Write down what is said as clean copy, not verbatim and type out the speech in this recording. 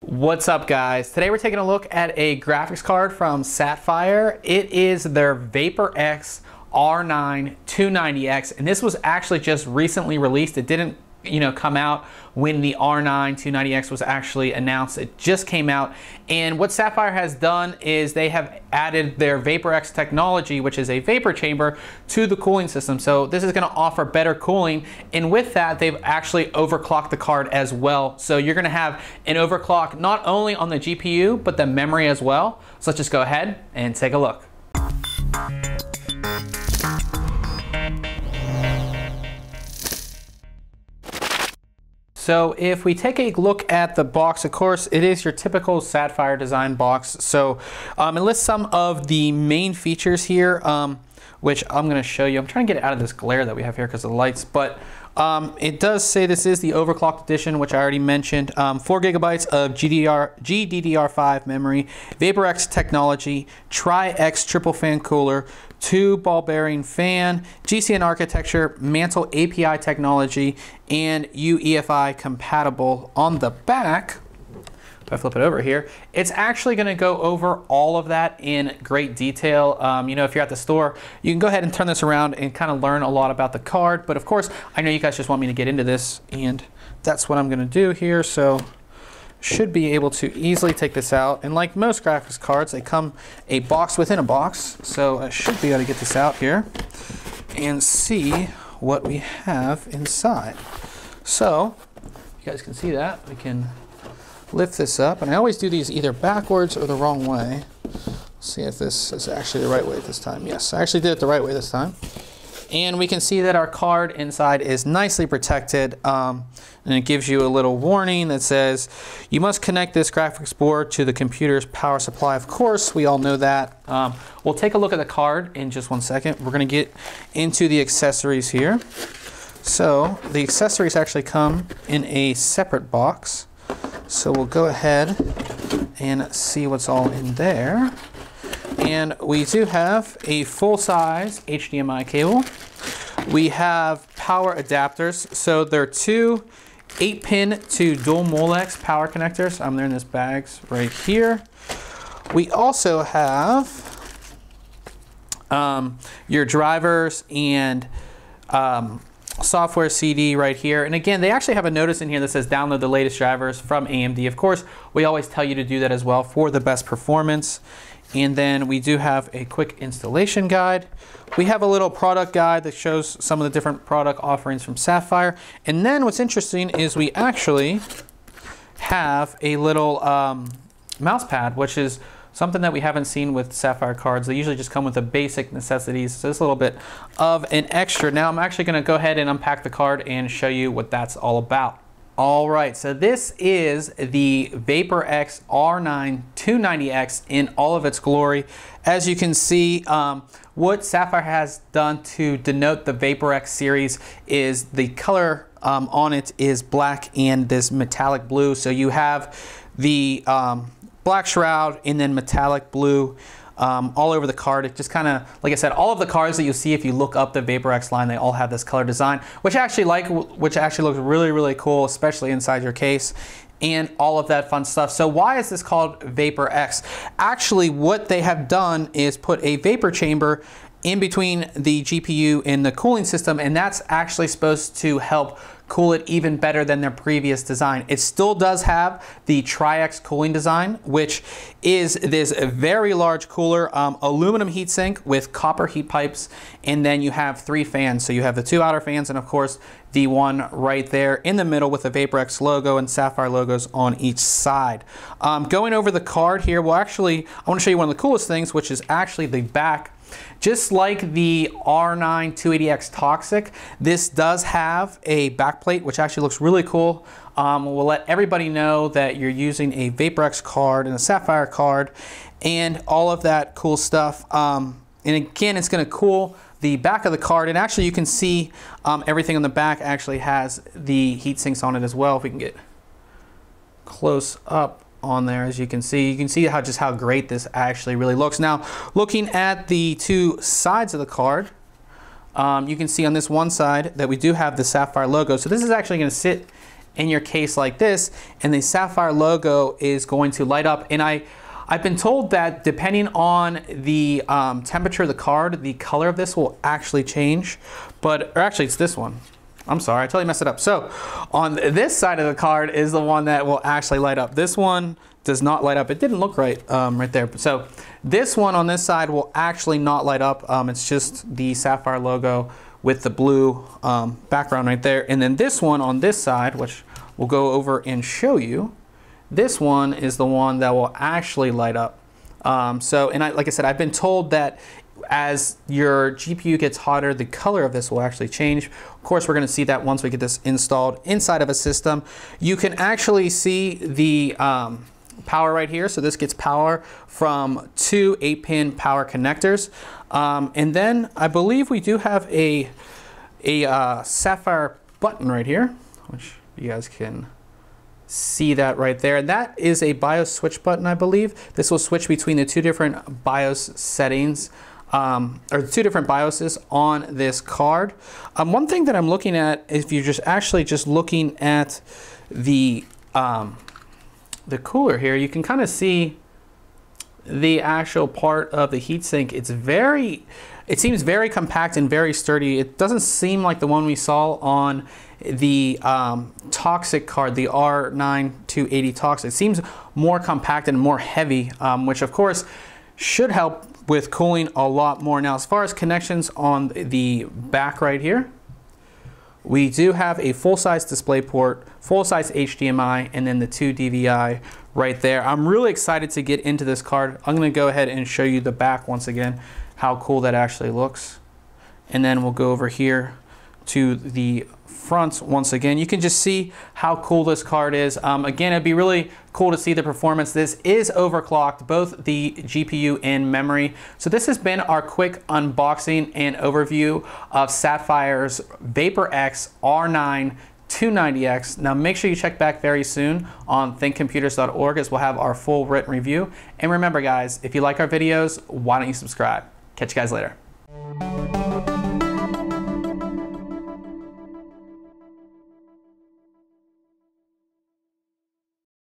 What's up, guys? Today we're taking a look at a graphics card from Sapphire. It is their VaporX R9 290X, and this was actually just recently released. It didn't come out when the R9 290X was actually announced. It just came out, and what Sapphire has done is they have added their VaporX technology, which is a vapor chamber, to the cooling system. So this is going to offer better cooling, and with that they've actually overclocked the card as well. So you're going to have an overclock not only on the GPU but the memory as well. So let's just go ahead and take a look. So if we take a look at the box, of course, it is your typical Sapphire design box. So it lists some of the main features here, which I'm going to show you. I'm trying to get it out of this glare that we have here because of the lights, but it does say this is the overclocked edition, which I already mentioned. 4 gigabytes of GDDR5 memory, VaporX technology, Tri-X triple fan cooler, 2 ball bearing fan, GCN architecture, Mantle API technology, and UEFI compatible. On the back, if I flip it over here, it's actually going to go over all of that in great detail. If you're at the store, you can go ahead and turn this around and kind of learn a lot about the card. But of course, I know you guys just want me to get into this, and that's what I'm going to do here. So should be able to easily take this out. And like most graphics cards, they come a box within a box. So I should be able to get this out here and see what we have inside. So you guys can see that. We can lift this up, and I always do these either backwards or the wrong way. Let's see if this is actually the right way this time. Yes, I actually did it the right way this time. And we can see that our card inside is nicely protected, and it gives you a little warning that says you must connect this graphics board to the computer's power supply. Of course, we all know that. We'll take a look at the card in just one second. We're going to get into the accessories here. So the accessories actually come in a separate box. So we'll go ahead and see what's all in there. And we do have a full-size HDMI cable. We have power adapters. So there are 2 8-pin to dual Molex power connectors. They're in this bags right here. We also have your drivers and software CD right here. And again, they actually have a notice in here that says download the latest drivers from AMD. Of course, we always tell you to do that as well for the best performance. And then we do have a quick installation guide. We have a little product guide that shows some of the different product offerings from Sapphire. And then what's interesting is we actually have a little mouse pad, which is something that we haven't seen with Sapphire cards. They usually just come with the basic necessities, so it's a little bit of an extra. Now I'm actually going to go ahead and unpack the card and show you what that's all about. All right, so this is the VaporX R9 290X in all of its glory. As you can see, what Sapphire has done to denote the VaporX series is the color on it is black and this metallic blue. So you have the black shroud and then metallic blue all over the card. It just kind of, like I said, all of the cards that you see if you look up the VaporX line, they all have this color design, which actually looks really, really cool, especially inside your case and all of that fun stuff. So why is this called VaporX? Actually, what they have done is put a vapor chamber in between the GPU and the cooling system, and that's actually supposed to help cool it even better than their previous design. It still does have the Tri-X cooling design, which is this very large cooler, aluminum heatsink with copper heat pipes, and then you have 3 fans. So you have the 2 outer fans and of course the one right there in the middle with the VaporX logo and Sapphire logos on each side. Going over the card here, I want to show you one of the coolest things, which is actually the back. Just like the R9 280X Toxic, this does have a backplate, which actually looks really cool. We'll let everybody know that you're using a VaporX card and a Sapphire card and all of that cool stuff. And again, it's going to cool the back of the card. And actually, you can see everything on the back actually has the heat sinks on it as well. If we can get close up on there, as you can see how great this actually really looks. Now, looking at the 2 sides of the card, you can see on this one side that we do have the Sapphire logo. So this is actually going to sit in your case like this, and the Sapphire logo is going to light up. And I've been told that depending on the temperature of the card, the color of this will actually change. Or actually it's this one. I'm sorry, I totally messed it up. So on this side of the card is the one that will actually light up. This one does not light up. It didn't look right right there. So this one on this side will actually not light up. It's just the Sapphire logo with the blue background right there. And then this one on this side, which we'll go over and show you, this one is the one that will actually light up. Like I said, I've been told that as your GPU gets hotter, the color of this will actually change. Of course, we're going to see that once we get this installed inside of a system. You can actually see the power right here. So this gets power from two 8-pin power connectors. And then I believe we do have a Sapphire button right here, which you guys can see that right there. That is a BIOS switch button, I believe. This will switch between the two different BIOS settings, or two different BIOSes on this card. One thing that I'm looking at, if you're just looking at the cooler here, you can kind of see the actual part of the heatsink. It seems very compact and very sturdy. It doesn't seem like the one we saw on the Toxic card, the R9280 Toxic. It seems more compact and more heavy, which of course should help with cooling a lot more. Now, as far as connections on the back right here, we do have a full-size DisplayPort, full-size HDMI, and then the 2 DVI right there. I'm really excited to get into this card. I'm going to go ahead and show you the back once again, how cool that actually looks. And then we'll go over here to the front once again. You can just see how cool this card is. Again, it'd be really cool to see the performance. This is overclocked, both the GPU and memory. So this has been our quick unboxing and overview of Sapphire's VaporX R9 290X. Now make sure you check back very soon on ThinkComputers.org, as we'll have our full written review. And remember guys, if you like our videos, why don't you subscribe? Catch you guys later.